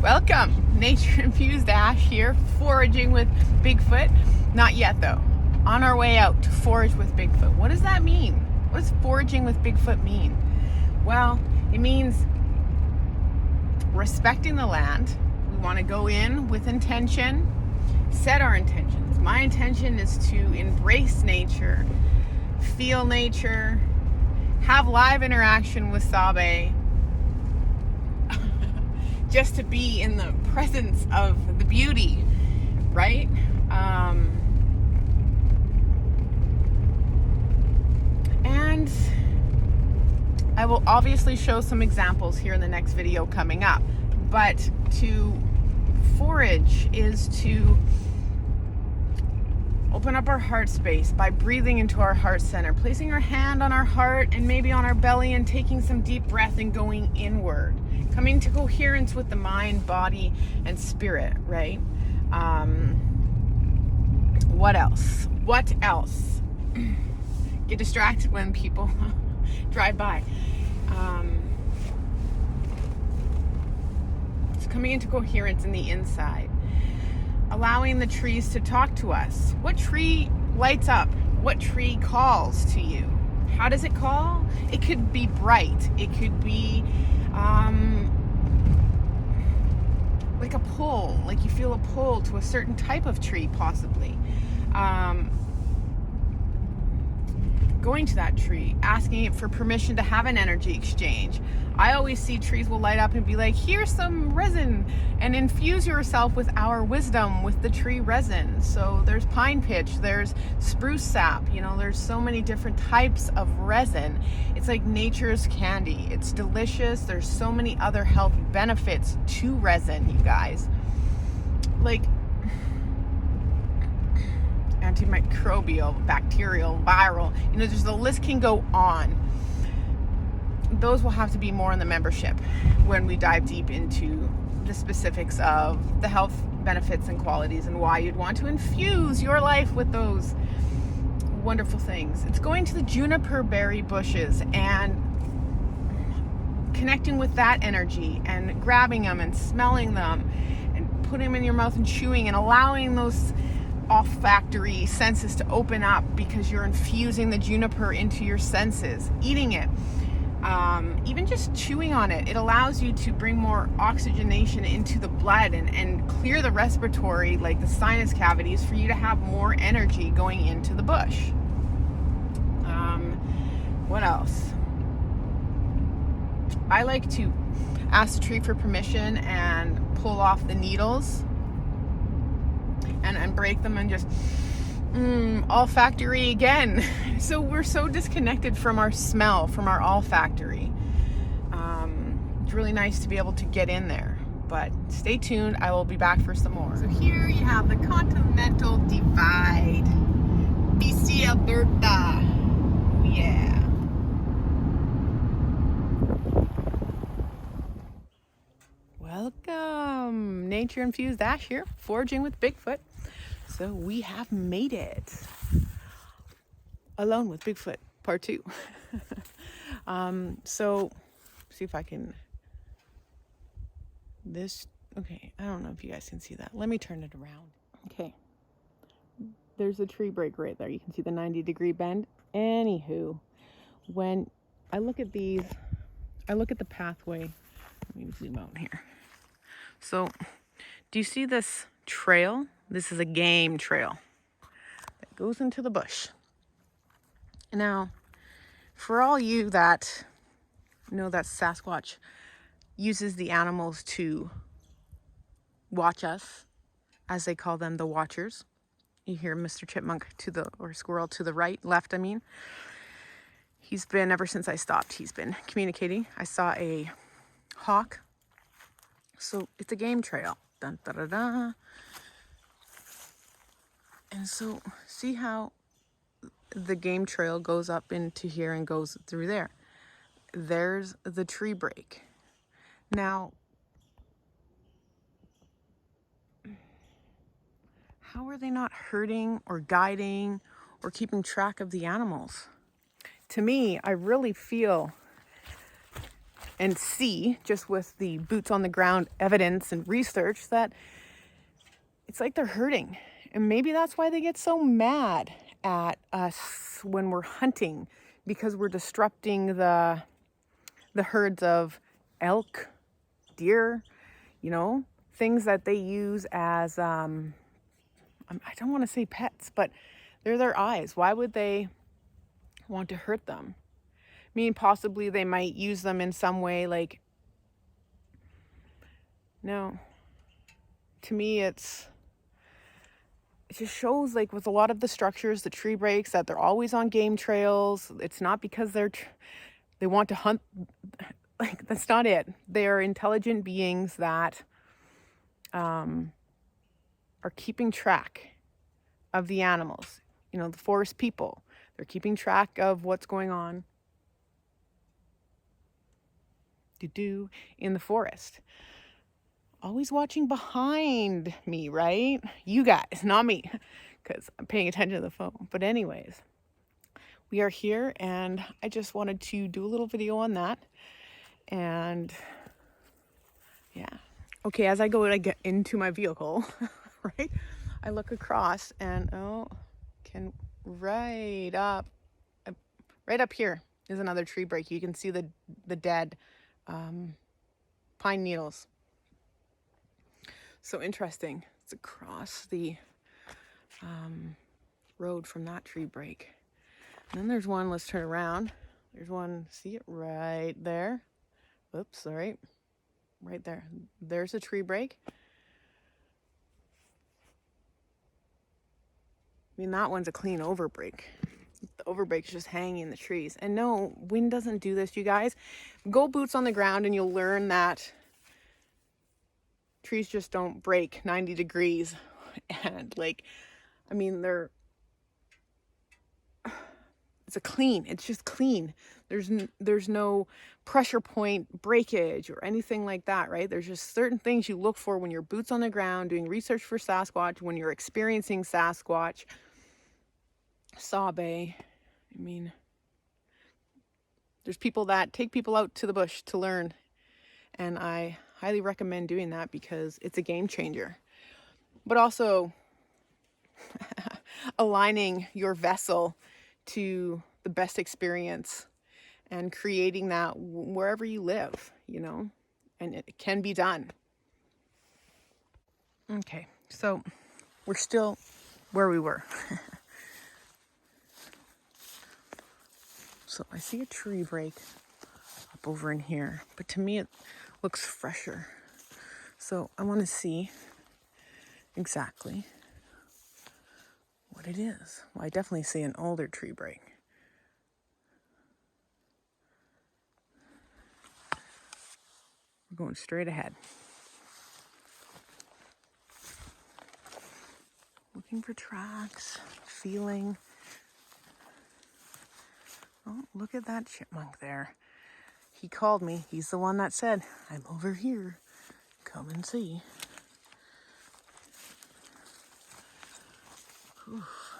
Welcome, Nature Infused Ash here, foraging with Bigfoot. Not yet though. On our way out to forage with Bigfoot. What does that mean? What does foraging with Bigfoot mean? Well, it means respecting the land. We want to go in with intention, set our intentions. My intention is to embrace nature, feel nature, have live interaction with Sabe, just to be in the presence of the beauty, right? And I will obviously show some examples here in the next video coming up. But to forage is to open up our heart space by breathing into our heart center, placing our hand on our heart and maybe on our belly and taking some deep breath and going inward, coming to coherence with the mind, body, and spirit, right? What else? Get distracted when people drive by. It's coming into coherence in the inside. Allowing the trees to talk to us. What tree lights up? What tree calls to you? How does it call? It could be bright. It could be like a pull, like you feel a pull to a certain type of tree, possibly. Going to that tree, asking it for permission to have an energy exchange. I always see trees will light up and be like, here's some resin, and infuse yourself with our wisdom with the tree resin. So there's pine pitch, there's spruce sap, there's so many different types of resin. It's like nature's candy. It's delicious. There's so many other health benefits to resin, you guys. Like antimicrobial, bacterial, viral, the list can go on. Those will have to be more in the membership when we dive deep into the specifics of the health benefits and qualities and why you'd want to infuse your life with those wonderful things. It's going to the juniper berry bushes and connecting with that energy and grabbing them and smelling them and putting them in your mouth and chewing and allowing those olfactory senses to open up because you're infusing the juniper into your senses. Eating it, even just chewing on it, it allows you to bring more oxygenation into the blood and clear the respiratory, like the sinus cavities, for you to have more energy going into the bush. What else? I like to ask the tree for permission and pull off the needles and break them and just olfactory again. So we're so disconnected from our smell, from our olfactory. It's really nice to be able to get in there, but stay tuned. I will be back for some more. So here you have the Continental Divide, BC, Alberta. Yeah. Welcome, Nature Infused Ash here, foraging with Bigfoot. So we have made it. Alone with Bigfoot, part 2. So, see if I can, okay, I don't know if you guys can see that. Let me turn it around. Okay. There's a tree break right there. You can see the 90-degree bend. Anywho, when I look at these, I look at the pathway. Let me zoom out here. So, do you see this trail? This is a game trail that goes into the bush. Now, for all you that know that Sasquatch uses the animals to watch us, as they call them, the watchers. You hear Mr. Chipmunk or squirrel to the left, I mean. He's been, ever since I stopped, he's been communicating. I saw a hawk. So it's a game trail. Dun, da, da, da. And so see how the game trail goes up into here and goes through there. There's the tree break. Now, how are they not hurting or guiding or keeping track of the animals? To me, I really feel and see, just with the boots on the ground evidence and research, that it's like they're hurting. And maybe that's why they get so mad at us when we're hunting, because we're disrupting the herds of elk, deer, you know, things that they use as, I don't want to say pets, but they're their eyes. Why would they want to hurt them? I mean, possibly they might use them in some way, like, no. To me, it just shows, like, with a lot of the structures, the tree breaks, that they're always on game trails. It's not because they want to hunt. Like, that's not it. They're intelligent beings that are keeping track of the animals. You know, the forest people. They're keeping track of what's going on in the forest. Always watching behind me, right? You guys, not me, because I'm paying attention to the phone. But anyways, we are here, and I just wanted to do a little video on that. And yeah. Okay, as I get into my vehicle, right, I look across, and right up here is another tree break. You can see the dead pine needles. So interesting. It's across the road from that tree break. And then there's one, let's turn around. There's one, see it right there. Oops, sorry. Right there. There's a tree break. I mean, that one's a clean overbreak. The overbreak's just hanging in the trees. And no, wind doesn't do this, you guys. Go boots on the ground and you'll learn that trees just don't break 90 degrees. And like, I mean, it's just clean. There's no pressure point breakage or anything like that, right? There's just certain things you look for when you're boots on the ground doing research for Sasquatch, when you're experiencing Sasquatch, Sabe. I mean, there's people that take people out to the bush to learn, and I highly recommend doing that because it's a game changer. But also aligning your vessel to the best experience and creating that wherever you live, you know, and it can be done. Okay, so we're still where we were. So I see a tree break up over in here, but to me it looks fresher. So I want to see exactly what it is. Well, I definitely see an older tree break. We're going straight ahead. Looking for tracks, feeling. Oh, look at that chipmunk there. He called me. He's the one that said, I'm over here. Come and see. Oof.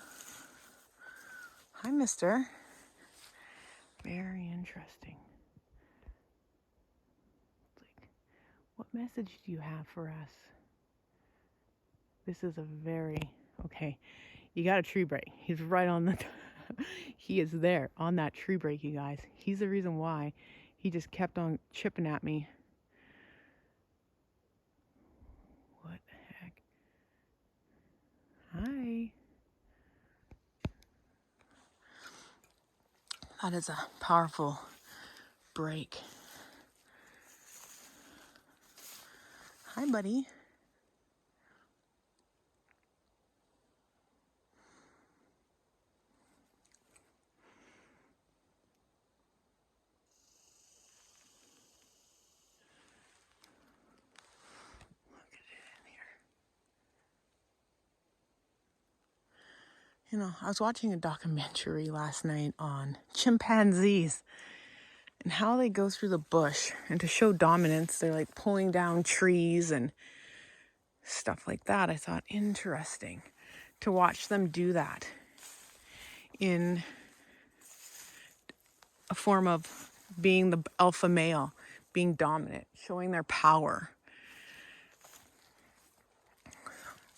Hi, mister. Very interesting. Like, what message do you have for us? This is a very, okay, you got a tree break. He's right on the, he is there on that tree break, you guys. He's the reason why he just kept on chipping at me. What the heck? Hi. That is a powerful break. Hi, buddy. You know, I was watching a documentary last night on chimpanzees and how they go through the bush, and to show dominance, they're like pulling down trees and stuff like that. I thought, interesting to watch them do that in a form of being the alpha male, being dominant, showing their power.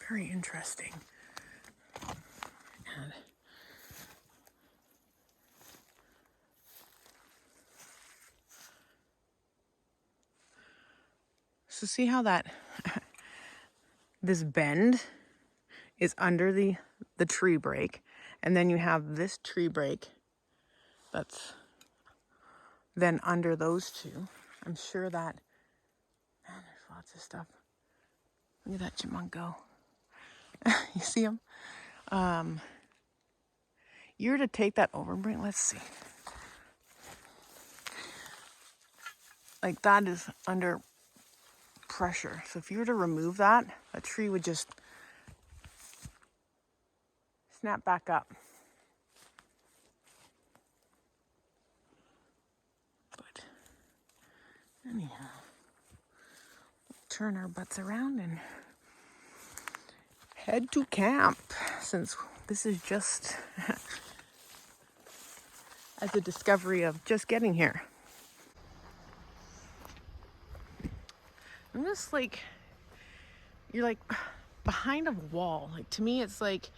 Very interesting. And so see how that this bend is under the tree break, and then you have this tree break that's then under those two. I'm sure that, man, there's lots of stuff. Look at that chipmunk go. You see him? You're to take that over and bring, let's see. Like that is under pressure. So if you were to remove that, a tree would just snap back up. But anyhow, turn our butts around and head to camp, since this is just as a discovery of just getting here. I'm just like, you're like behind a wall. Like to me, it's like,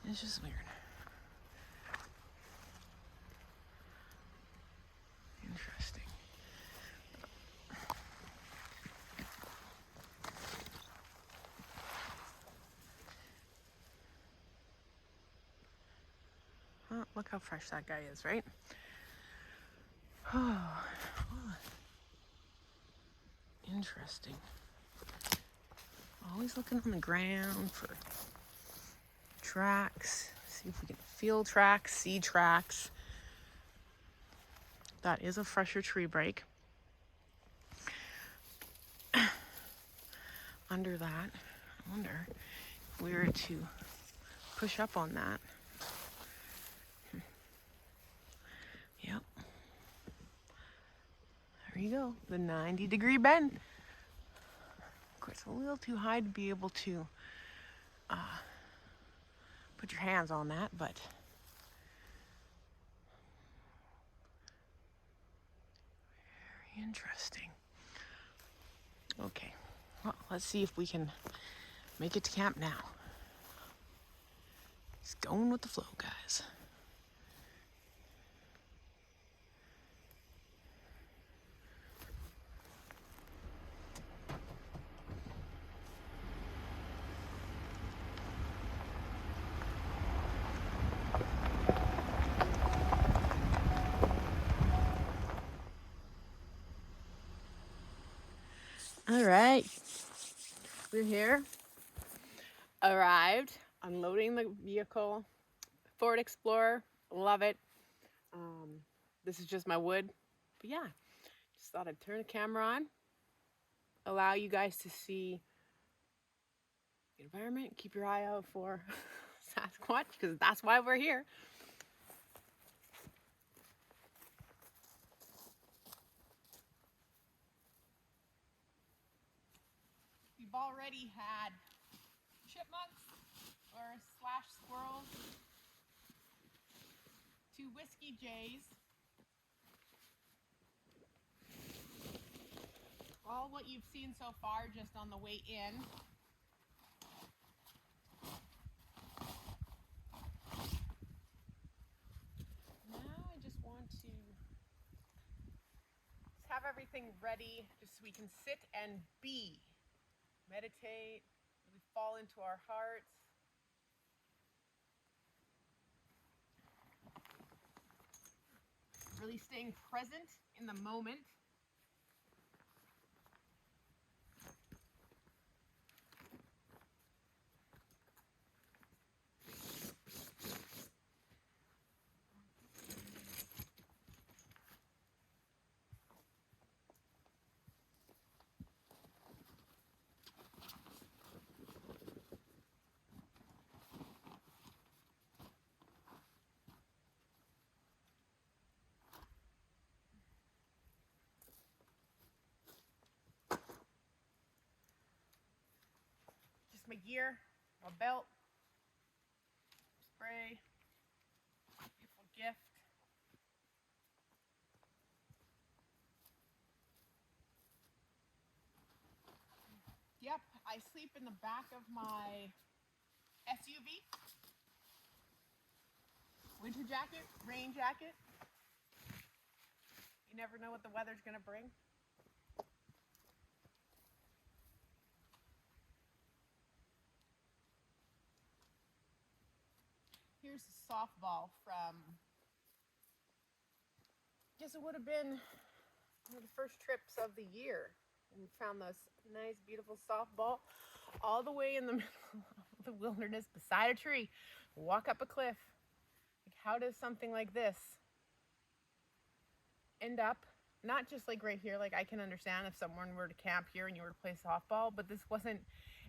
it's just weird. Interesting. Oh, look how fresh that guy is, right? Oh, interesting. Always looking on the ground for tracks. See if we can feel tracks, see tracks. That is a fresher tree break. Under that, I wonder if we were to push up on that. Yep. There you go, the 90-degree bend. Of course, a little too high to be able to put your hands on that, but very interesting. Okay, well, let's see if we can make it to camp now. Just going with the flow, guys. All right, we're here. Arrived, unloading the vehicle. Ford Explorer, love it. This is just my wood, but yeah, just thought I'd turn the camera on, allow you guys to see the environment. Keep your eye out for Sasquatch, because that's why we're here. We've already had chipmunks or slash squirrels, 2 whiskey jays, all what you've seen so far just on the way in. Now I just want to have everything ready just so we can sit and be, meditate, really fall into our hearts. Really staying present in the moment. Just my gear, my belt, spray, beautiful gift. Yep, I sleep in the back of my SUV. Winter jacket, rain jacket. You never know what the weather's gonna bring. Here's a softball from, I guess it would have been one of the first trips of the year. And found this nice, beautiful softball all the way in the middle of the wilderness beside a tree. Walk up a cliff. Like, how does something like this end up? Not just like right here, like I can understand if someone were to camp here and you were to play softball, but this wasn't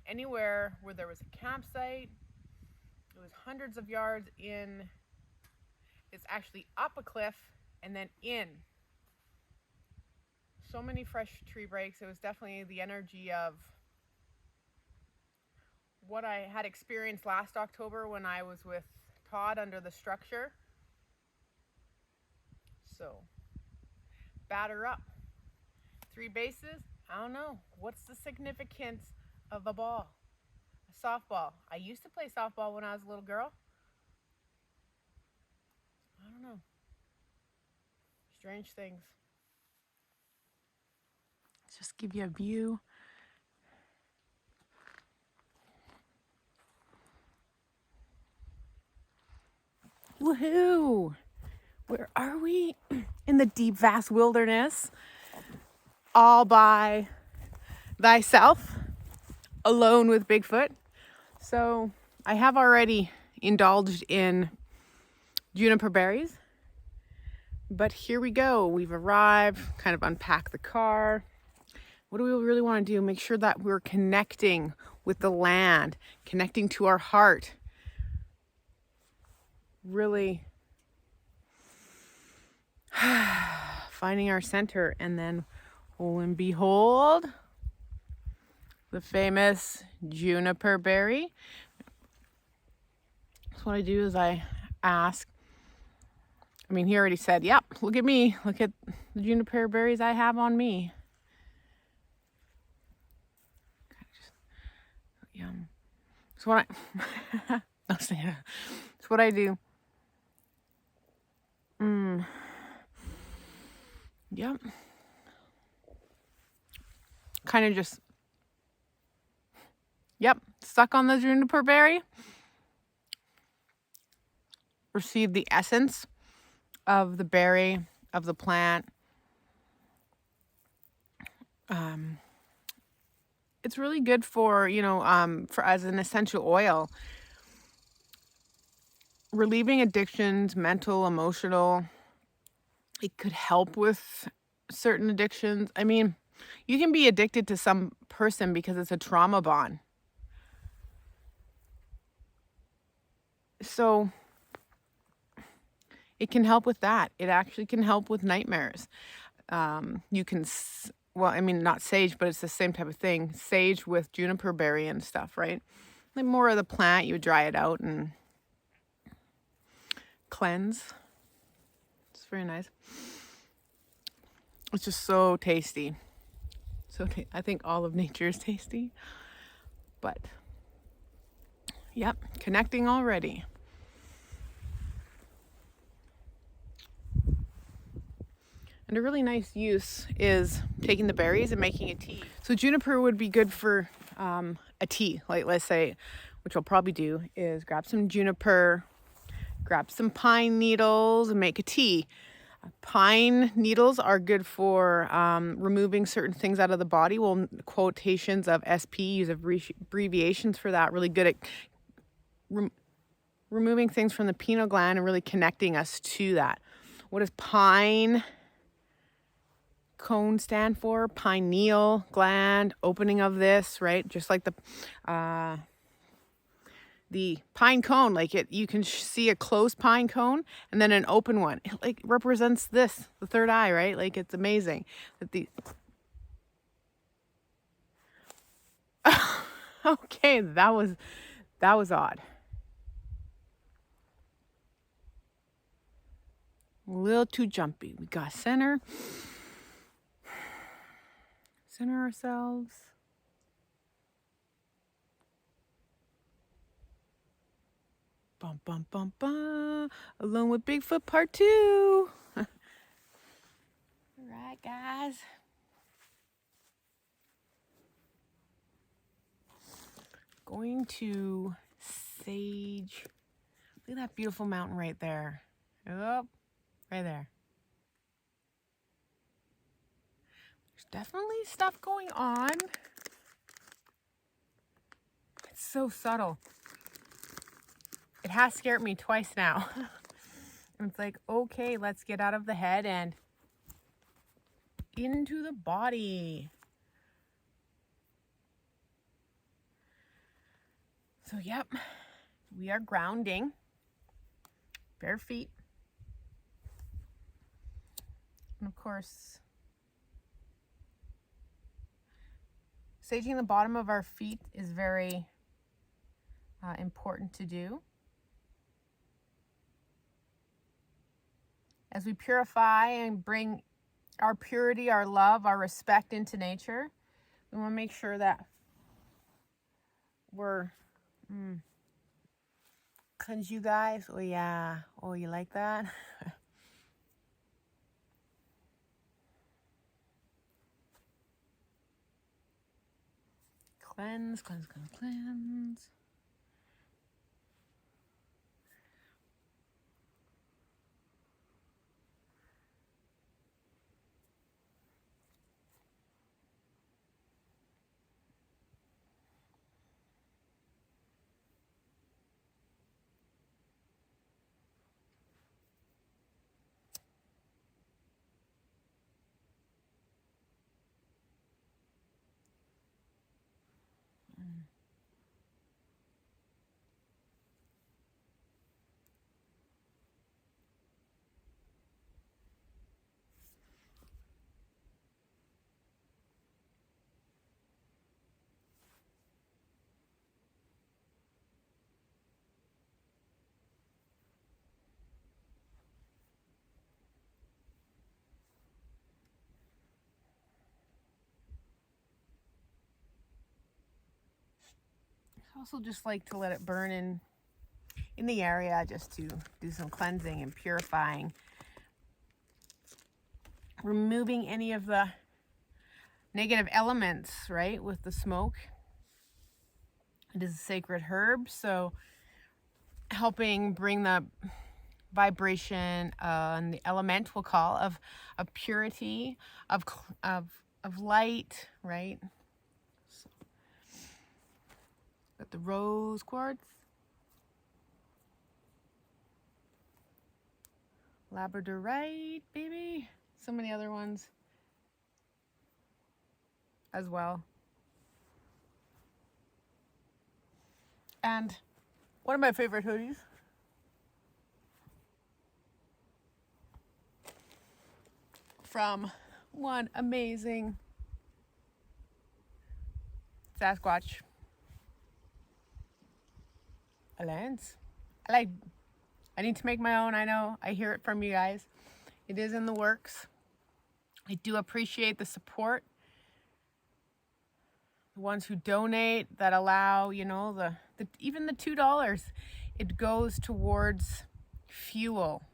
anywhere where there was a campsite. It was hundreds of yards in. It's actually up a cliff and then in. So many fresh tree breaks. It was definitely the energy of what I had experienced last October when I was with Todd under the structure. So, batter up. 3 bases, I don't know. What's the significance of a ball? A softball. I used to play softball when I was a little girl. I don't know. Strange things. Let's just give you a view. Woohoo! Where are we? In the deep, vast wilderness. All by thyself. Alone with Bigfoot. So I have already indulged in juniper berries. But here we go. We've arrived, kind of unpacked the car. What do we really want to do? Make sure that we're connecting with the land, connecting to our heart. Really finding our center, and then lo and behold, the famous juniper berry. So what I do is I ask, he already said, yep, look at me. Look at the juniper berries I have on me. Yum. So what it's what I do. Yep. Kind of just, suck on the juniper berry. Receive the essence of the berry, of the plant. It's really good for, for as an essential oil. Relieving addictions, mental, emotional. It could help with certain addictions. You can be addicted to some person because it's a trauma bond. So it can help with that. It actually can help with nightmares. You can, not sage, but it's the same type of thing. Sage with juniper berry and stuff, right? Like more of the plant, you would dry it out and cleanse. It's very nice. It's just so tasty. I think all of nature is tasty. But, yep, connecting already. And a really nice use is taking the berries and making a tea. So juniper would be good for a tea. Like, let's say, which I'll probably do, is grab some juniper, grab some pine needles, and make a tea. Pine needles are good for removing certain things out of the body. Well, quotations of SP use abbreviations for that. Really good at removing things from the pineal gland and really connecting us to that. What does pine cone stand for? Pineal gland, opening of this, right? Just like the pine cone, like you can see a closed pine cone and then an open one. It like represents this, the third eye, right? Like it's amazing that okay, that was odd. A little too jumpy. We got center ourselves. Bum, bum, bum, bum. Alone with Bigfoot part 2. All right, guys. Going to sage. Look at that beautiful mountain right there. Oh, right there. There's definitely stuff going on. It's so subtle. It has scared me twice now. It's like, okay, let's get out of the head and into the body. So, yep, we are grounding. Bare feet. And of course, saging the bottom of our feet is very important to do. As we purify and bring our purity, our love, our respect into nature, we want to make sure that we're cleanse you guys. Oh yeah. Oh, you like that? Cleanse, cleanse, cleanse, cleanse. I also just like to let it burn in the area, just to do some cleansing and purifying, removing any of the negative elements, right, with the smoke. It is a sacred herb, so helping bring the vibration and the element, we'll call, of purity, of light, right? So, got the rose quartz, labradorite, baby. So many other ones as well. And one of my favorite hoodies, from one amazing Sasquatch Alliance. I need to make my own. I know. I hear it from you guys. It is in the works. I do appreciate the support. The ones who donate, that allow, you know, even the $2, it goes towards fuel.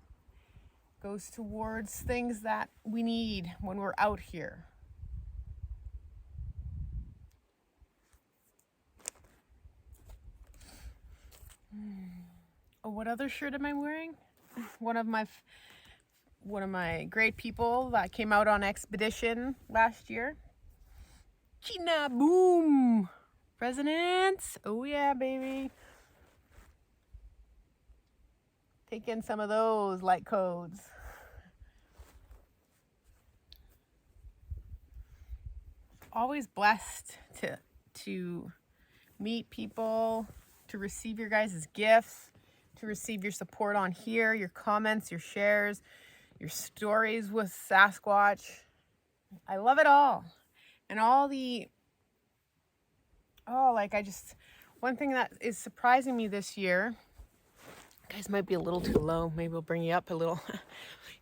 Goes towards things that we need when we're out here. Oh, what other shirt am I wearing? One of my great people that came out on expedition last year. China boom! Resonance. Oh yeah, baby. Take in some of those light codes. Always blessed to meet people, to receive your guys' gifts, to receive your support on here, your comments, your shares, your stories with Sasquatch. I love it all. And all the, one thing that is surprising me this year, you guys might be a little too low, maybe we'll bring you up a little,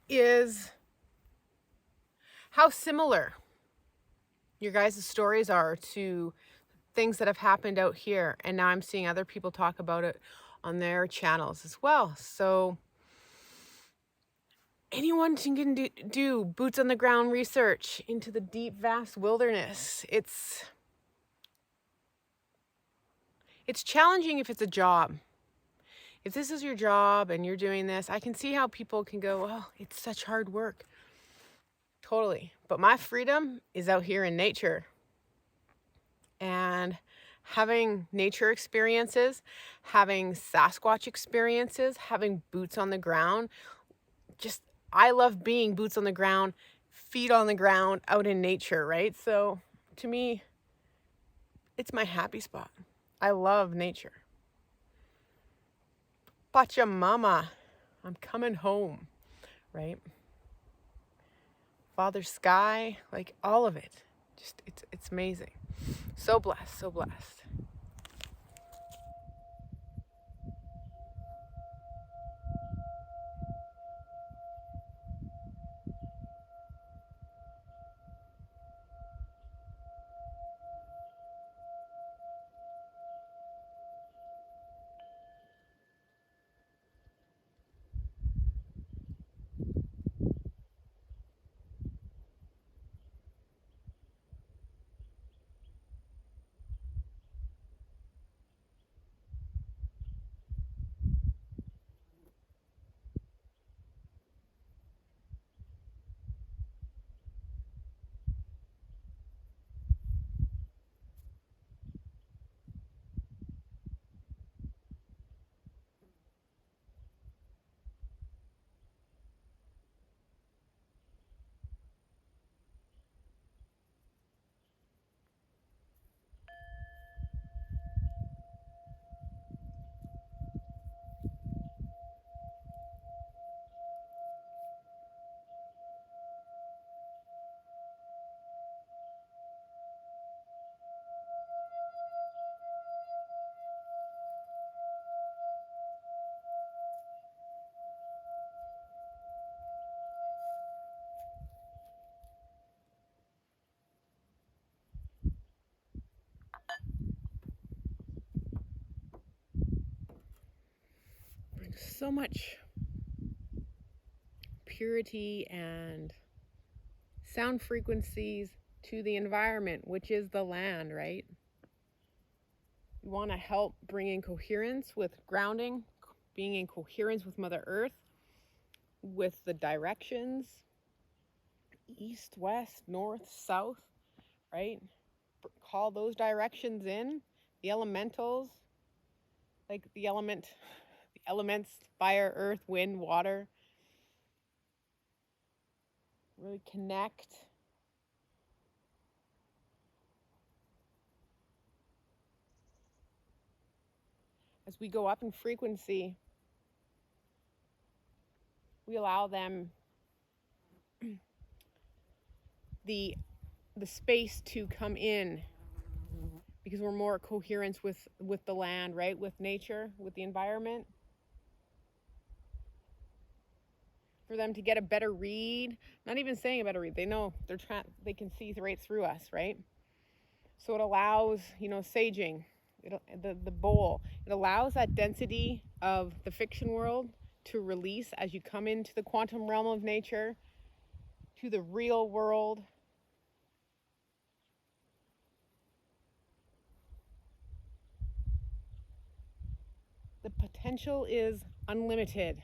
is how similar your guys' stories are to things that have happened out here. And now I'm seeing other people talk about it on their channels as well. So anyone can do boots on the ground research into the deep, vast wilderness. It's challenging if it's a job. If this is your job and you're doing this, I can see how people can go, oh, it's such hard work. Totally. But my freedom is out here in nature. And having nature experiences, having Sasquatch experiences, having boots on the ground, just, I love being boots on the ground, feet on the ground, out in nature, right? So to me, it's my happy spot. I love nature. Pachamama, I'm coming home, right? Father Sky, like all of it. Just, it's amazing. So blessed, so blessed. So much purity and sound frequencies to the environment, which is the land, right? You want to help bring in coherence with grounding, being in coherence with Mother Earth, with the directions, east, west, north, south, right? Call those directions in, the elementals, like the elements, fire, earth, wind, water. Really connect. As we go up in frequency, we allow them the space to come in, because we're more coherence with the land, right? With nature, with the environment. For them to get a better read, not even saying a better read, they know they can see right through us, right? So it allows, saging, the bowl, it allows that density of the fiction world to release as you come into the quantum realm of nature, to the real world. The potential is unlimited.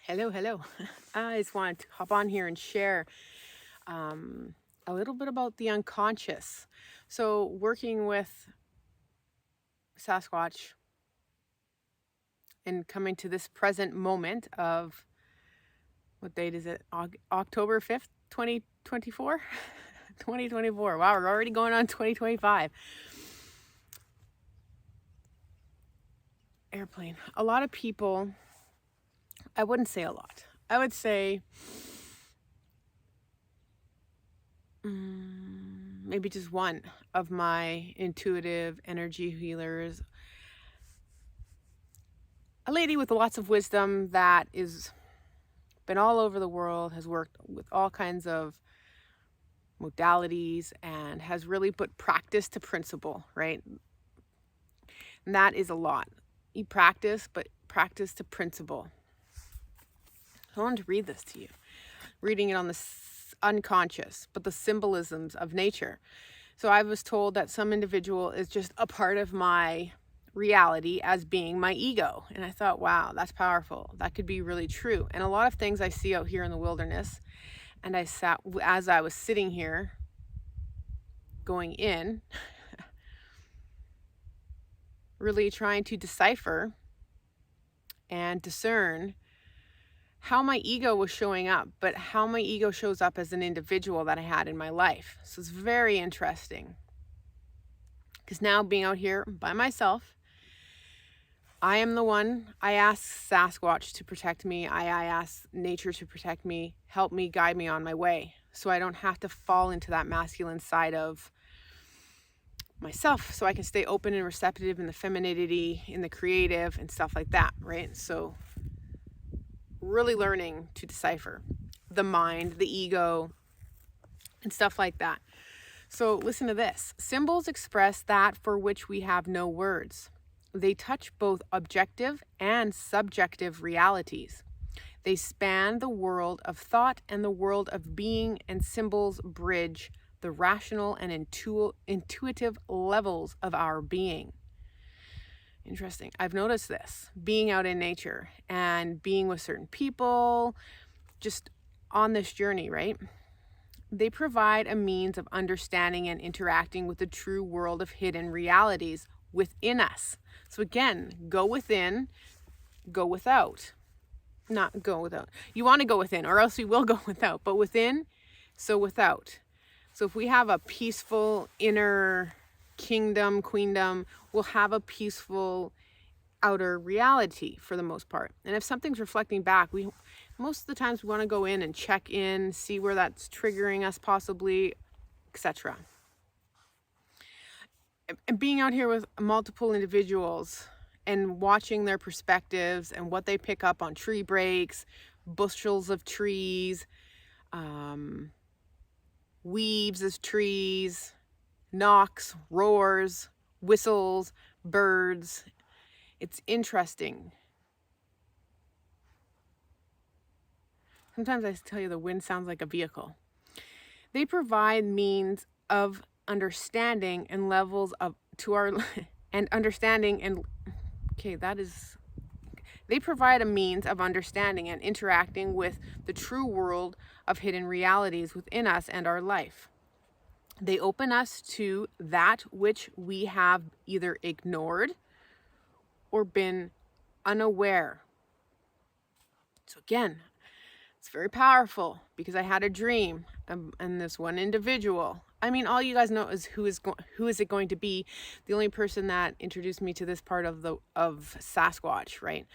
Hello. I just wanted to hop on here and share a little bit about the unconscious. So working with Sasquatch and coming to this present moment of, what date is it? October 5th, 2024? 2024. Wow, we're already going on 2025. Airplane. A lot of people, I wouldn't say a lot. I would say maybe just one of my intuitive energy healers, a lady with lots of wisdom that is been all over the world, has worked with all kinds of modalities, and has really put practice to principle, right? And that is a lot. You practice, but practice to principle. I wanted to read this to you, reading it on the unconscious, but the symbolisms of nature. So I was told that some individual is just a part of my reality as being my ego. And I thought, wow, that's powerful. That could be really true. And a lot of things I see out here in the wilderness, and as I was sitting here going in, really trying to decipher and discern how my ego was showing up, but how my ego shows up as an individual that I had in my life. So it's very interesting. Because now being out here by myself, I am the one. I ask Sasquatch to protect me. I ask nature to protect me, help me, guide me on my way. So I don't have to fall into that masculine side of myself. So I can stay open and receptive in the femininity, in the creative and stuff like that, right? So really learning to decipher the mind, the ego, and stuff like that. So listen to this. Symbols express that for which we have no words. They touch both objective and subjective realities. They span the world of thought and the world of being, and symbols bridge the rational and intuitive levels of our being. Interesting. I've noticed this, being out in nature and being with certain people, just on this journey, right? They provide a means of understanding and interacting with the true world of hidden realities within us. So again, go within, go without. Not go without. You want to go within, or else you will go without. But within, so without. So if we have a peaceful inner kingdom, queendom, we'll have a peaceful outer reality for the most part. And if something's reflecting back, most of the times we want to go in and check in, see where that's triggering us possibly, etc. And being out here with multiple individuals and watching their perspectives and what they pick up on tree breaks, bushels of trees, weaves of trees, knocks, roars, whistles, birds. It's interesting. Sometimes I tell you the wind sounds like a vehicle. They provide means of understanding and levels of to our and understanding and they provide a means of understanding and interacting with the true world of hidden realities within us and our life. They open us to that which we have either ignored or been unaware. So again, it's very powerful because I had a dream and this one individual. I mean, all you guys know is who is it going to be? The only person that introduced me to this part of Sasquatch, right?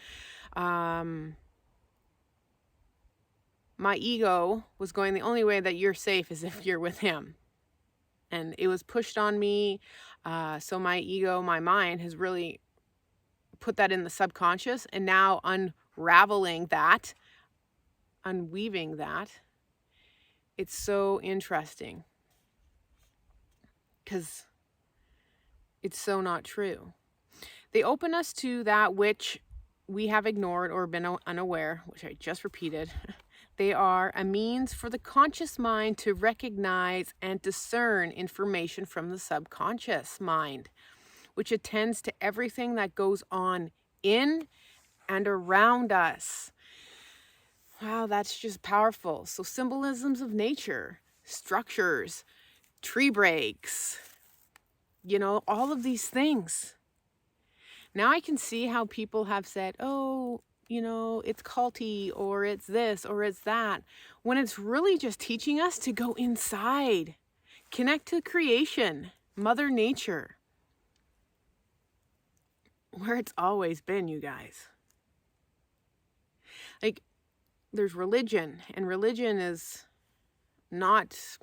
My ego was going, the only way that you're safe is if you're with him. And it was pushed on me. So my ego, my mind has really put that in the subconscious, and now unraveling that, unweaving that, it's so interesting because it's so not true. They open us to that which we have ignored or been unaware, which I just repeated. They are a means for the conscious mind to recognize and discern information from the subconscious mind, which attends to everything that goes on in and around us. Wow, that's just powerful. So symbolisms of nature, structures, tree breaks, all of these things. Now I can see how people have said, oh, it's culty, or it's this, or it's that, when it's really just teaching us to go inside, connect to creation, Mother Nature, where it's always been, you guys. Like, there's religion, and religion is not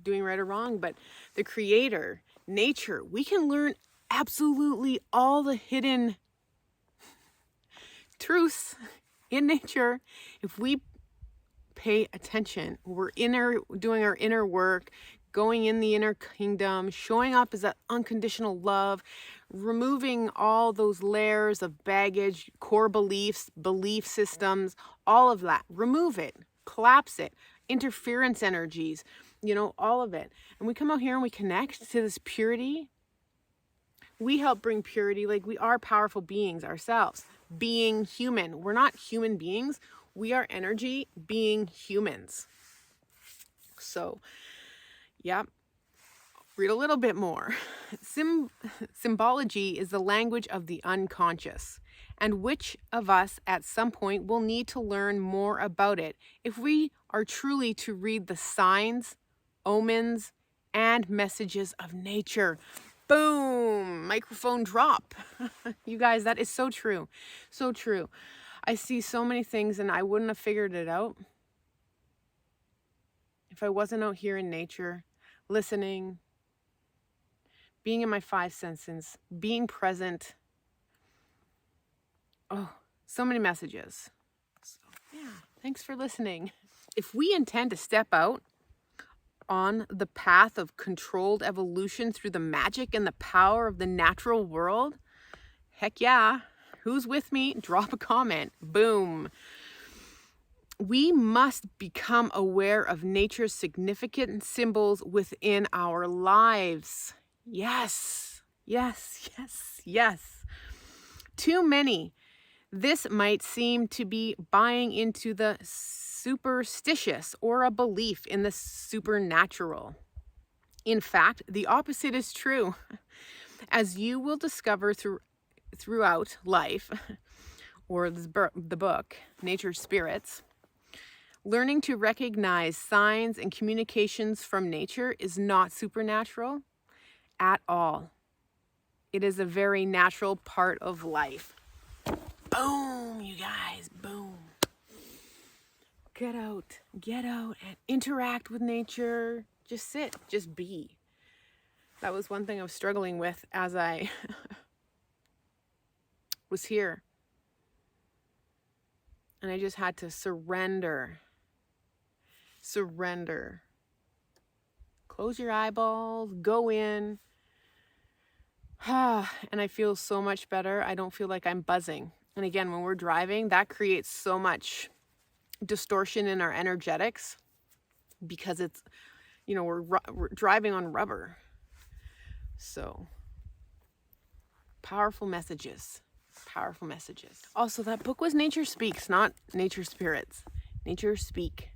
doing right or wrong, but the creator, nature, we can learn absolutely all the hidden truths in nature if we pay attention. We're doing our inner work, going in the inner kingdom, showing up as that unconditional love, removing all those layers of baggage, core beliefs, belief systems, all of that. Remove it, collapse it, interference energies, all of it. And we come out here and we connect to this purity. We help bring purity. Like, we are powerful beings ourselves, being human. We're not human beings. We are energy being humans. So, yeah, read a little bit more. Symbology is the language of the unconscious, and which of us at some point will need to learn more about it if we are truly to read the signs, omens, and messages of nature. Boom! Microphone drop. You guys, that is so true. So true. I see so many things and I wouldn't have figured it out if I wasn't out here in nature, listening, being in my 5 senses, being present. Oh, so many messages. So, yeah, thanks for listening. If we intend to step out on the path of controlled evolution through the magic and the power of the natural world, heck yeah. Who's with me? Drop a comment. Boom. We must become aware of nature's significant symbols within our lives. Yes, yes, yes, yes. Too many. This might seem to be buying into the superstitious or a belief in the supernatural. In fact, the opposite is true. As you will discover throughout life, or the book, Nature's Spirits, learning to recognize signs and communications from nature is not supernatural at all. It is a very natural part of life. Boom, you guys, boom. Get out and interact with nature. Just sit, just be. That was one thing I was struggling with as I was here. And I just had to surrender. Close your eyeballs, go in. And I feel so much better. I don't feel like I'm buzzing. And again, when we're driving, that creates so much distortion in our energetics because it's, we're driving on rubber. So, powerful messages. Also, that book was Nature Speaks, not Nature Spirits. Nature Speak.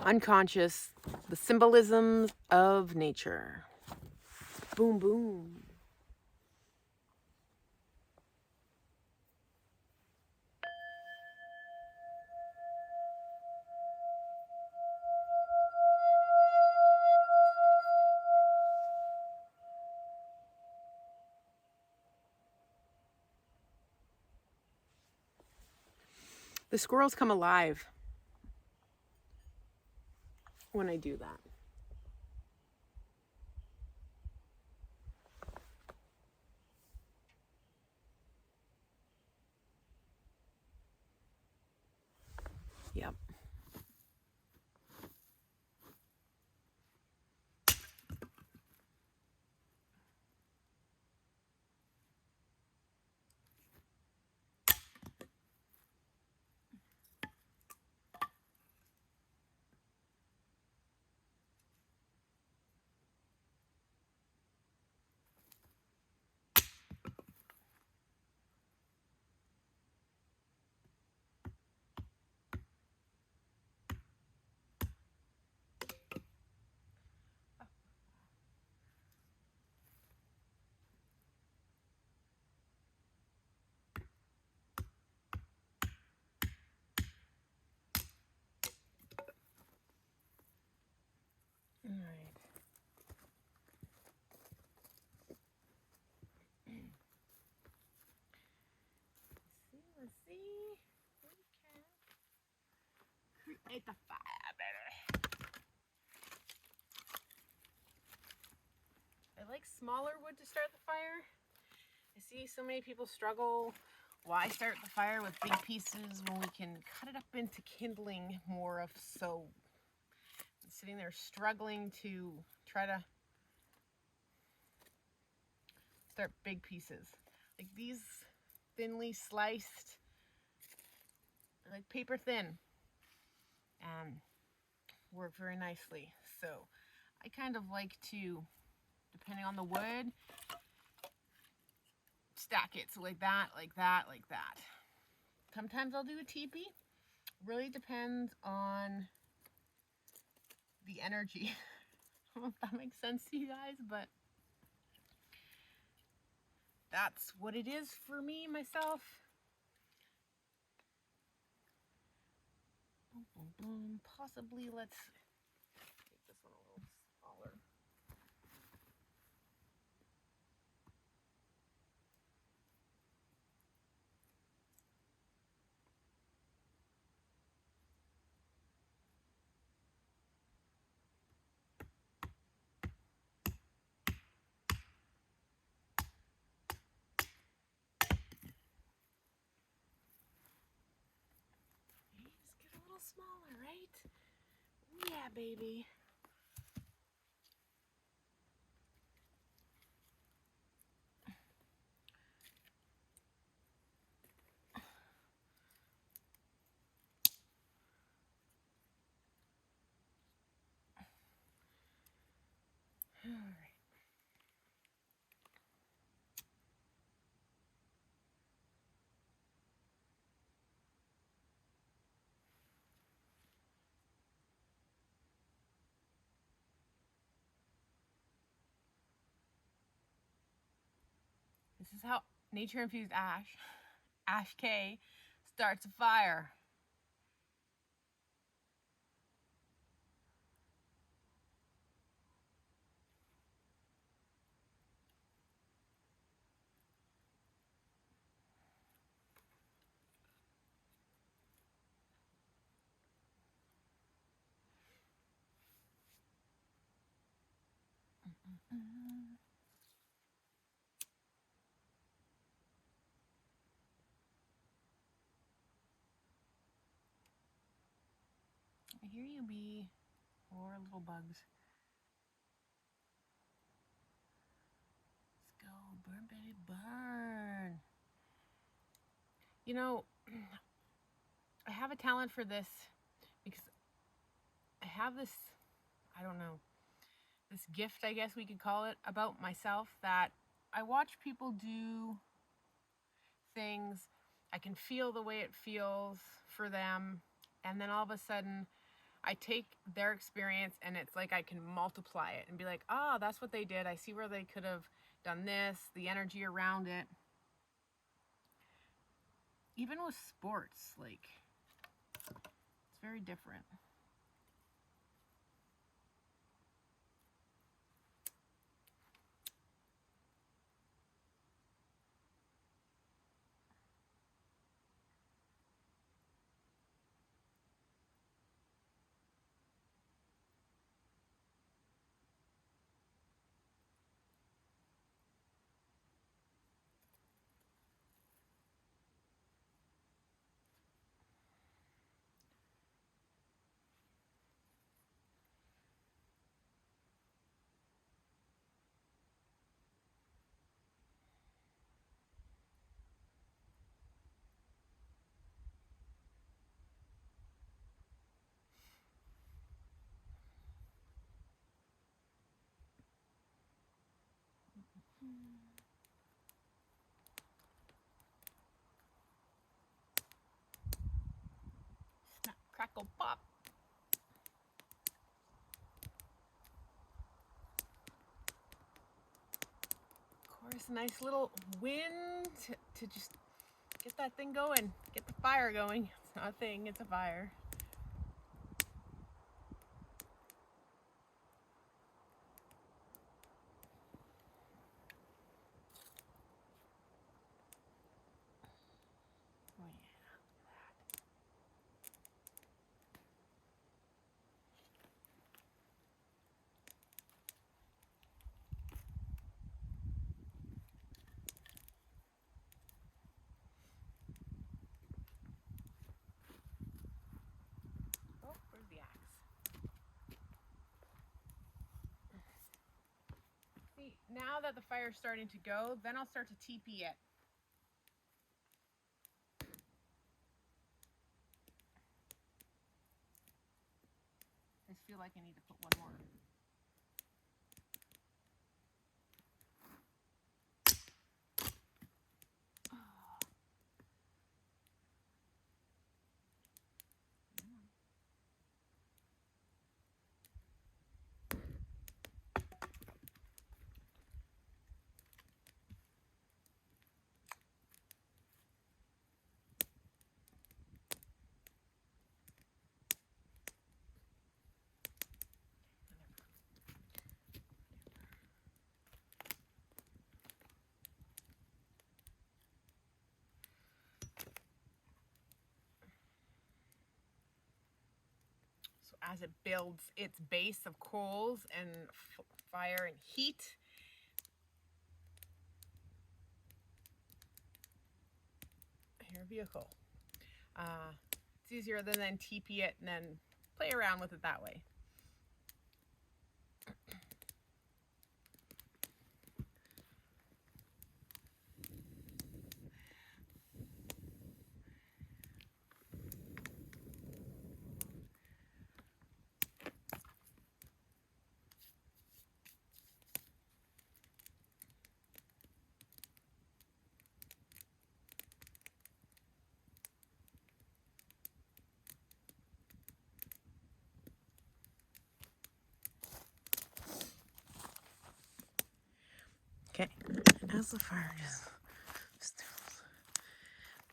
Unconscious, the symbolisms of nature. Boom, boom. The squirrels come alive when I do that. Yep. All right. Let's see. Light the fire, baby. I like smaller wood to start the fire. I see so many people struggle. Why start the fire with big pieces when we can cut it up into kindling more of? So I'm sitting there struggling to try to start big pieces. Like these thinly sliced, like paper thin, work very nicely. So I kind of like to, depending on the wood, stack it. So like that, like that, like that. Sometimes I'll do a teepee. Really depends on the energy. I don't know if that makes sense to you guys, but that's what it is for me, myself. Boom, boom, boom. Possibly let's make this one a little smaller. Just get a little smaller, right? Yeah, baby. All right. This is how nature infused Ash K, starts a fire. I hear you, bee. Or little bugs. Let's go, burn, baby, burn. You know, I have a talent for this because I have this, I don't know, this gift, I guess we could call it, about myself, that I watch people do things. I can feel the way it feels for them. And then all of a sudden, I take their experience and it's like I can multiply it and be like, oh, that's what they did. I see where they could have done this, the energy around it. Even with sports, like, it's very different. Snap, crackle, pop. Of course, a nice little wind to just get that thing going, get the fire going. It's not a thing, it's a fire. Oh yeah, look at that. now that the fire's starting to go, then I'll start to TP it. I just feel like I need to put one more. As it builds its base of coals and fire and heat, your vehicle. It's easier than then TP it and then play around with it that way. Okay, as the fire just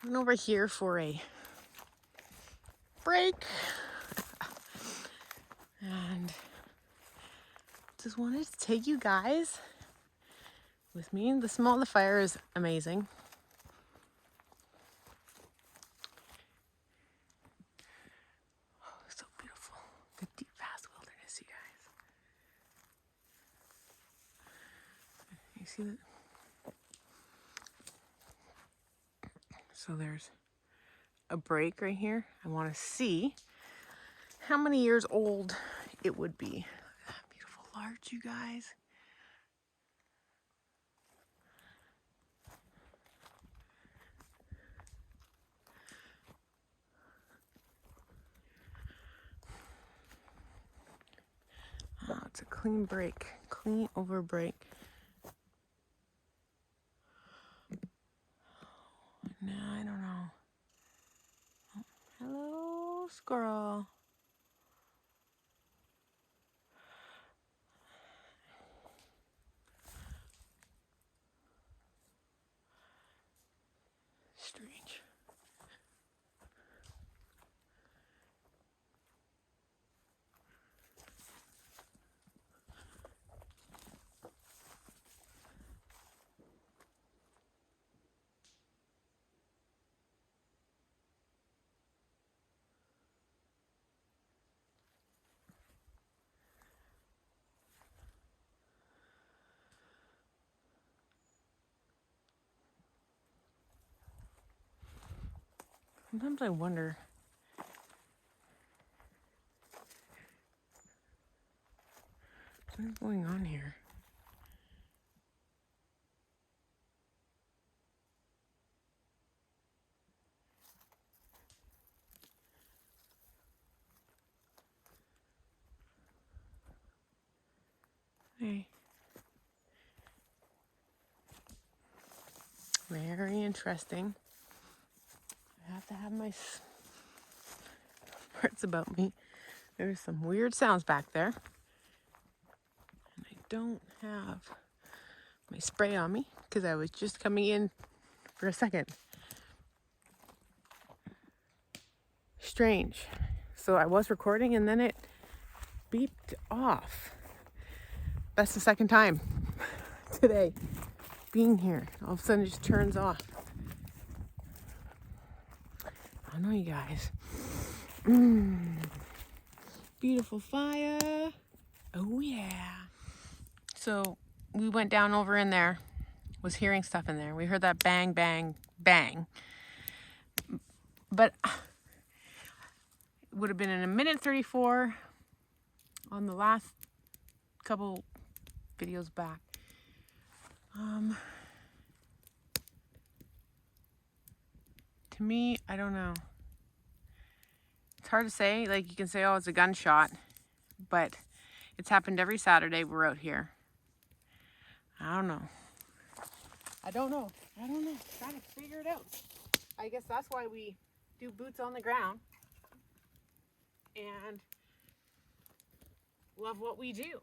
went over here for a break, and just wanted to take you guys with me. The fire is amazing. Oh, so beautiful. The deep, vast wilderness, you guys. You see that? So there's a break right here. I want to see how many years old it would be. Look at that beautiful larch, you guys. Oh, it's a clean break, clean over break. No, I don't know. Oh, hello, squirrel. Strange. Sometimes I wonder, what is going on here? Hey. Very interesting. I have to have my parts about me. There's some weird sounds back there. And I don't have my spray on me because I was just coming in for a second. Strange. So I was recording and then it beeped off. That's the second time today being here. All of a sudden it just turns off. I know, you guys. Beautiful fire. Oh yeah. So we went down over in there, was hearing stuff in there. We heard that bang, bang, bang. But it would have been in 1:34 on the last couple videos back. To me, I don't know. It's hard to say. Like, you can say, oh, it's a gunshot, but it's happened every Saturday we're out here. I don't know. I don't know. Trying to figure it out. I guess that's why we do boots on the ground and love what we do.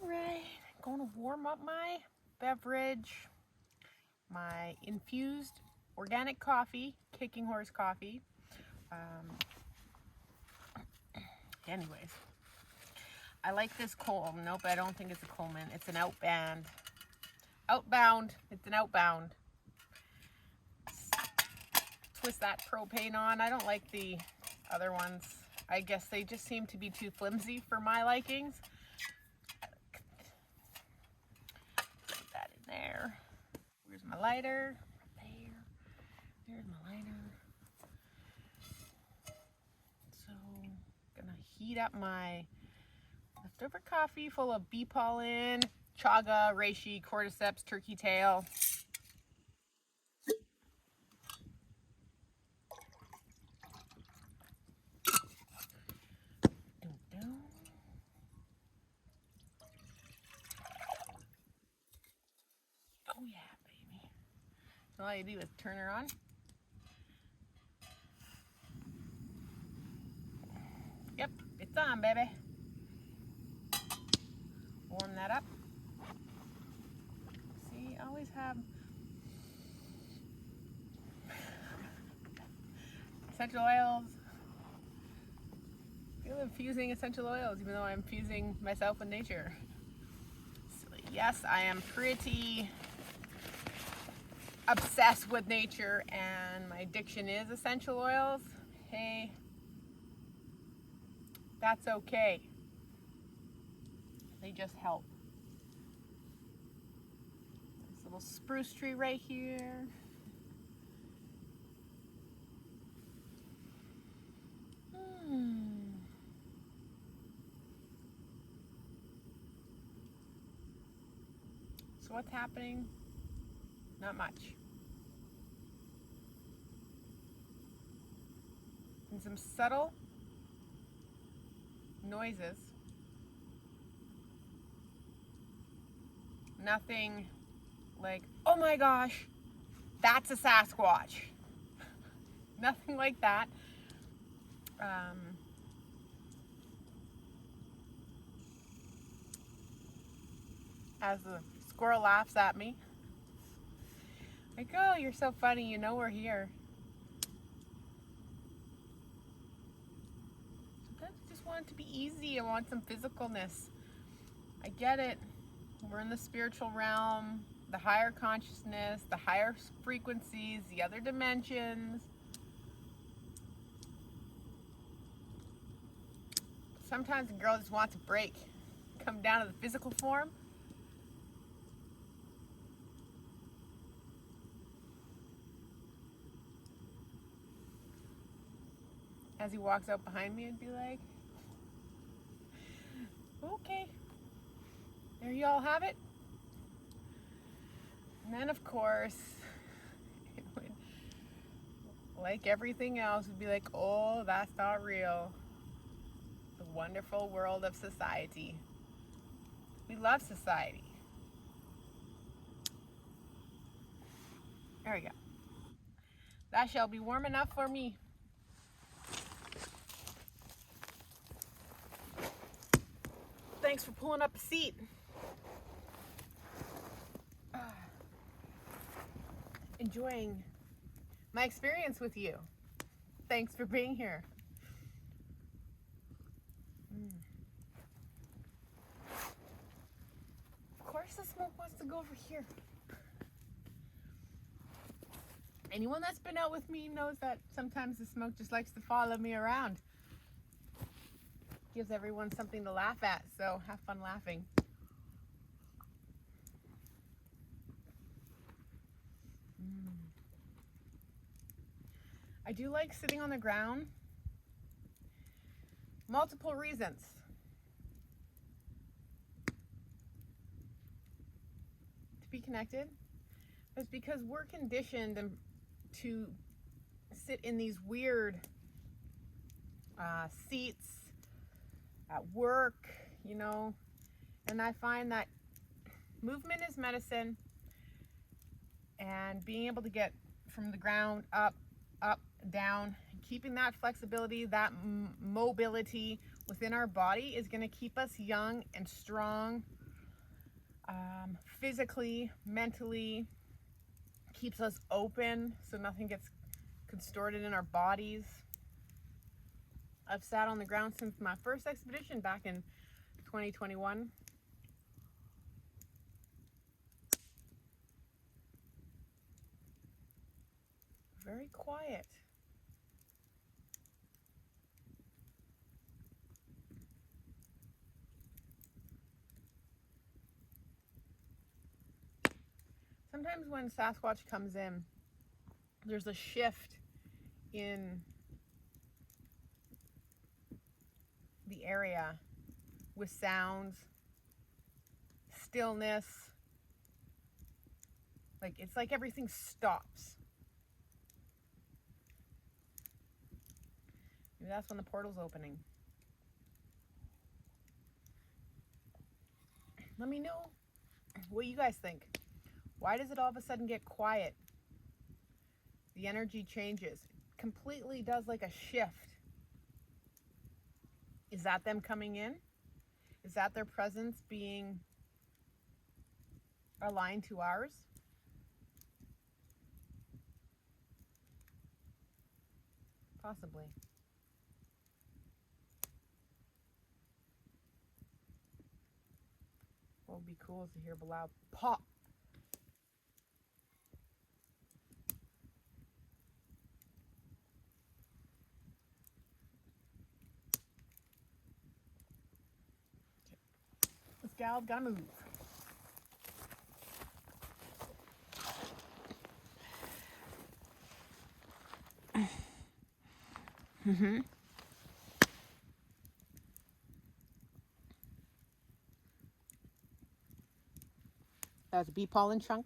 Right, going to warm up my beverage, my infused organic coffee, Kicking Horse coffee. Anyways, I like this Coleman. Nope, I don't think it's a Coleman. It's an Outbound. It's an Outbound. Twist that propane on. I don't like the other ones. I guess they just seem to be too flimsy for my likings. Put that in there. Where's my lighter? There. There's my lighter. So, gonna heat up my leftover coffee full of bee pollen, chaga, reishi, cordyceps, turkey tail. Oh yeah, baby. So all you do is turn her on. Yep, it's on, baby. Warm that up. See, I always have essential oils. I feel infusing essential oils, even though I'm infusing myself with nature. So, yes, I am pretty obsessed with nature, and my addiction is essential oils. Hey, that's okay. They just help. This little spruce tree right here. So what's happening? Not much. And some subtle noises. Nothing like, oh my gosh, that's a Sasquatch. Nothing like that. As the squirrel laughs at me. Like, oh, you're so funny, you know we're here. just want it to be easy. I want some physicalness. I get it. We're in the spiritual realm, the higher consciousness, the higher frequencies, the other dimensions. Sometimes a girl just wants a break. Come down to the physical form. As he walks out behind me, I'd be like, okay, there you all have it. And then, of course, it would, like everything else, would be like, oh, that's not real. The wonderful world of society. We love society. There we go. That shall be warm enough for me. Thanks for pulling up a seat. Enjoying my experience with you. Thanks for being here. Of course the smoke wants to go over here. Anyone that's been out with me knows that sometimes the smoke just likes to follow me around. Gives everyone something to laugh at, so have fun laughing. I do like sitting on the ground. Multiple reasons. To be connected. It's because we're conditioned to sit in these weird seats at work, you know, and I find that movement is medicine, and being able to get from the ground up, down, keeping that flexibility, that mobility within our body is going to keep us young and strong, physically, mentally, keeps us open so nothing gets contorted in our bodies. I've sat on the ground since my first expedition back in 2021. Very quiet. Sometimes when Sasquatch comes in, there's a shift in the area with sounds, stillness. Like, it's like everything stops. Maybe that's when the portal's opening. Let me know what you guys think. Why does it all of a sudden get quiet? The energy changes. It completely does like a shift. Is that them coming in? Is that their presence being aligned to ours? Possibly. What would be cool is to hear a loud pop. This gal's gotta move. That's a bee pollen chunk.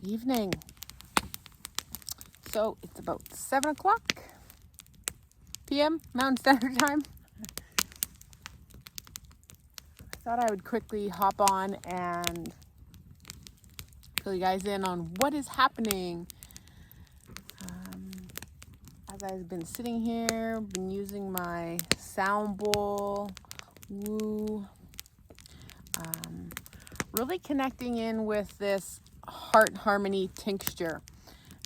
Evening. So it's about 7 o'clock p.m. Mountain Standard Time. I thought I would quickly hop on and fill you guys in on what is happening. As I've been sitting here, been using my sound bowl, woo, really connecting in with this heart harmony tincture.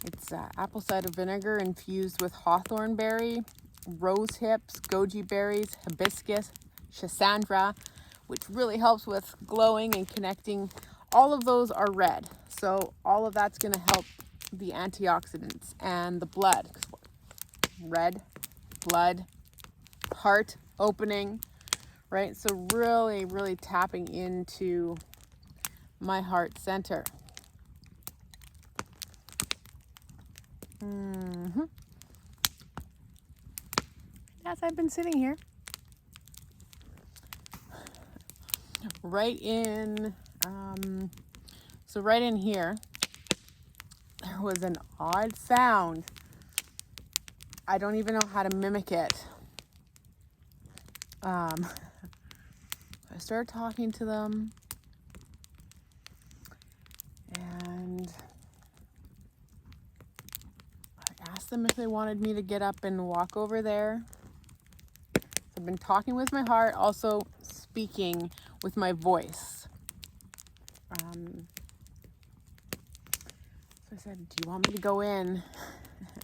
It's apple cider vinegar infused with hawthorn berry, rose hips, goji berries, hibiscus, schisandra, which really helps with glowing and connecting. All of those are red, so all of that's going to help the antioxidants and the blood. Red, blood, heart opening, right? So really, really tapping into my heart center. As I've been sitting here, right in here, there was an odd sound. I don't even know how to mimic it. I started talking to them, and I asked them if they wanted me to get up and walk over there. So I've been talking with my heart, also speaking with my voice. So I said, do you want me to go in?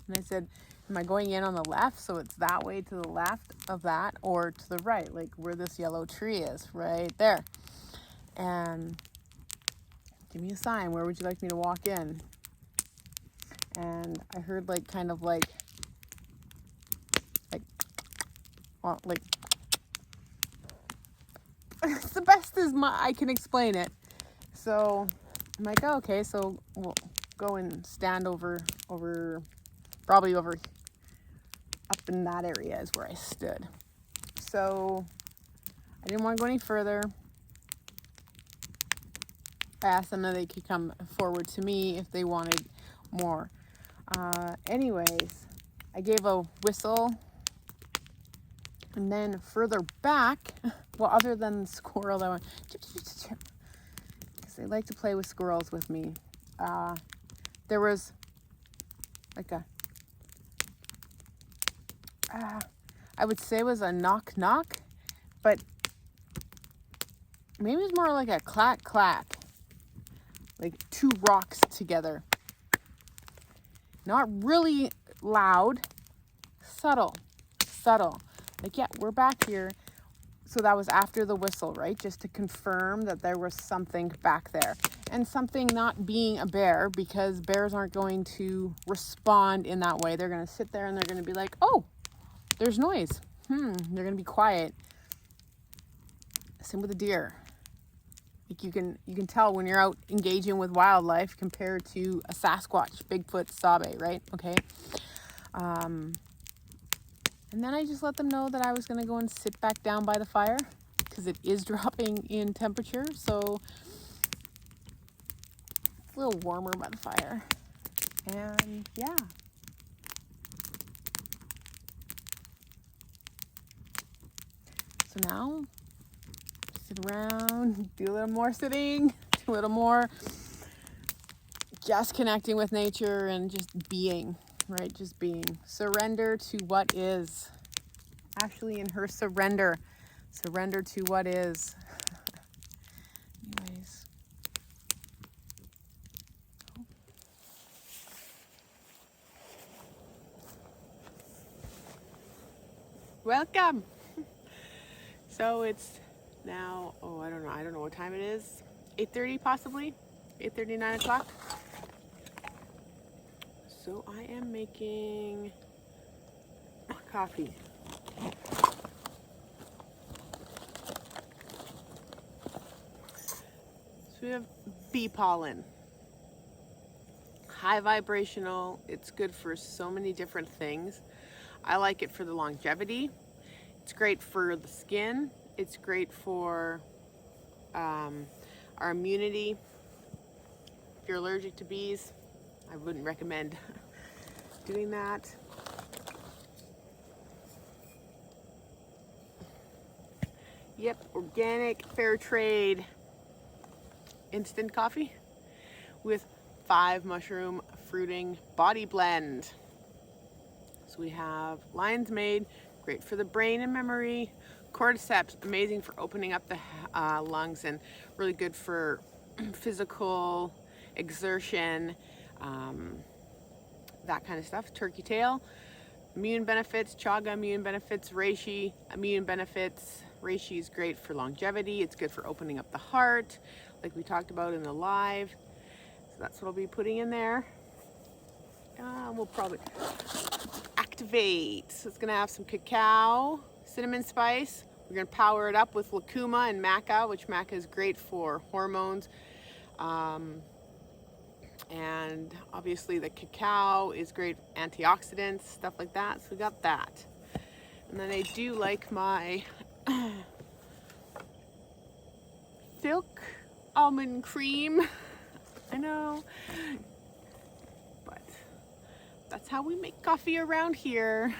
And I said, am I going in on the left? So it's that way to the left of that, or to the right, like where this yellow tree is, right there. And give me a sign. Where would you like me to walk in? And I heard it's the best as I can explain it. So I'm like, oh, okay, so we'll go and stand probably over up in that area is where I stood. So I didn't want to go any further. I asked them if they could come forward to me if they wanted more. Anyways, I gave a whistle, and then further back, well, other than the squirrel that went, because they like to play with squirrels with me, there was like I would say it was a knock knock, but maybe it's more like a clack clack, like two rocks together. Not really loud, subtle. Like, yeah, we're back here. So that was after the whistle, right? Just to confirm that there was something back there. And something not being a bear, because bears aren't going to respond in that way. They're going to sit there and they're going to be like, oh, there's noise. They're going to be quiet. Same with a deer. Like you can tell when you're out engaging with wildlife compared to a Sasquatch, Bigfoot, Sabe, right? Okay. And then I just let them know that I was going to go and sit back down by the fire because it is dropping in temperature. So it's a little warmer by the fire. And yeah. So now sit around, do a little more sitting, do a little more just connecting with nature and just being, right? Just being. Surrender to what is. Ashley and her surrender to what is. Anyways. Welcome. So it's now, I don't know what time it is. 8:30 possibly, 8:30, 9 o'clock. So I am making coffee. So we have bee pollen. High vibrational. It's good for so many different things. I like it for the longevity. It's great for the skin. It's great for our immunity. If you're allergic to bees, I wouldn't recommend doing that. Yep, organic, fair trade, instant coffee with 5 mushroom fruiting body blend. So we have lion's mane, great for the brain and memory. Cordyceps, amazing for opening up the lungs and really good for physical exertion, that kind of stuff. Turkey tail, immune benefits. Chaga, immune benefits. Reishi, immune benefits. Reishi is great for longevity. It's good for opening up the heart, like we talked about in the live. So that's what I'll be putting in there. We'll probably activate. So it's gonna have some cacao, cinnamon spice. We're gonna power it up with lucuma and maca, which maca is great for hormones. And obviously the cacao is great antioxidants, stuff like that. So we got that. And then I do like my silk almond cream. I know, but that's how we make coffee around here.